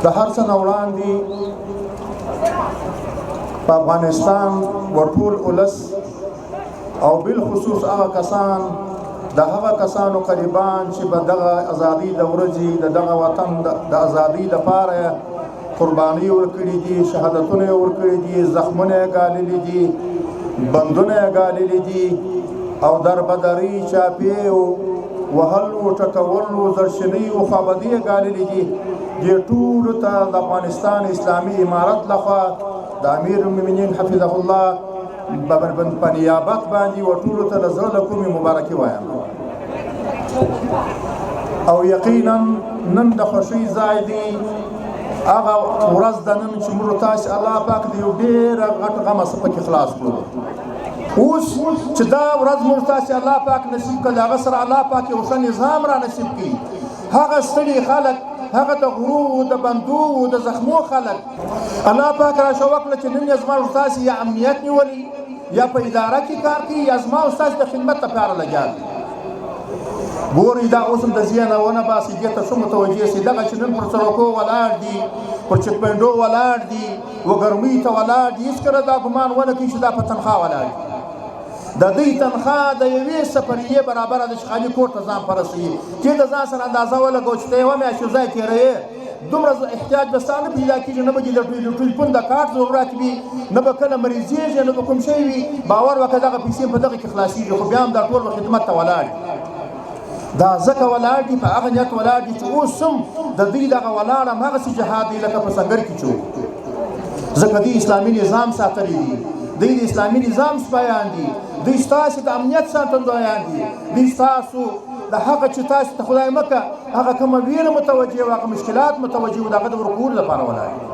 د هر څه نه وړاندې په افغانستان ټول ولس او بالخصوص هغه کسان د هغه کسانو قریبان چې په دغه ازادي د ورځې د دغه وطن د ازادۍ دپاره قربانۍ ورکړي دي، شهادتونه یې ورکړي دي، زخمونه یې ګاللي دي، بندونه یې ګاللي دي او دربدرۍ چاپې وهلو ټکولو زرشنۍ و خوابدۍ یې ګاللي دي. دې ټولو ته د افغانستان اسلامي امارت لخوا د امیر المؤمنین حفظه الله په نیابت باندې ټولو ته د زړه له کومې مبارکي وایم. او یقینا نن د خوښۍ ځای دی، هغه ورځ د نن چې موږ تاسې الله پاک د یو ډېره غټ غمه څه پکې خلاص کړو. اوس چې دا ورځ موږ تاسې الله پاک نصیب کړه، د هغه سره الله پاک یو ښه نظام را نصیب کړي. هغه ستړي خلک، هغه د غرو د بندو د زخمو خلک الله پاک راشه وکړه چې نن یې زما تاسې یا امنیت نیولي یا په اداره کې کار کوي یا زما ستاسې د خدمت لپاره لګیا دي. ګورئ دا اوس هم د ذهنه ونه باسي، دې ته ښه متوجه سي. دغه چې نن پر سړکو ولاړ دي، پر چک پنډو ولاړ دي، وګرمۍ ته ولاړ دي، هېڅکله دا ګمان ونه کوي چې دا په تنخوا ولاړ دي. د دوی تنخوا د یوې سفریې برابره ده چې خالي کور ته ځان په رسوي. چې د ځان سره اندازه ولګوه چې ته یوه میاشت یو ځای تېروې، دومره احتیاج به ستا نه پیدا کېږي، نه به دې د ټلیفون د کارت ضرورت وي، نه به کله مریضېږي، نه به کوم شی وي. باور وکړه دغه پیسې په دغه کې خلاصېږي، خو بیا هم دا ټول به خدمت ته ولاړ دي. دا ځکه ولاړ دي، په هغه نیت ولاړ دي چې اوس هم د دوی دغه ولاړ هماغسې جهاد دی لکه په سنګر کې چې ځکه دوی اسلامي نظام ساتلی دي، دوی د اسلامي نظام سپایان دي، دوی ستاسې د امنیت ساتندویان دي، دوی ستاسو د هغه چې تاسو ته خدای مکه هغه کومه ویره متوجه وه، هغه مشکلات متوجه وه، د هغه د ورکولو لپاره ولاړ دي.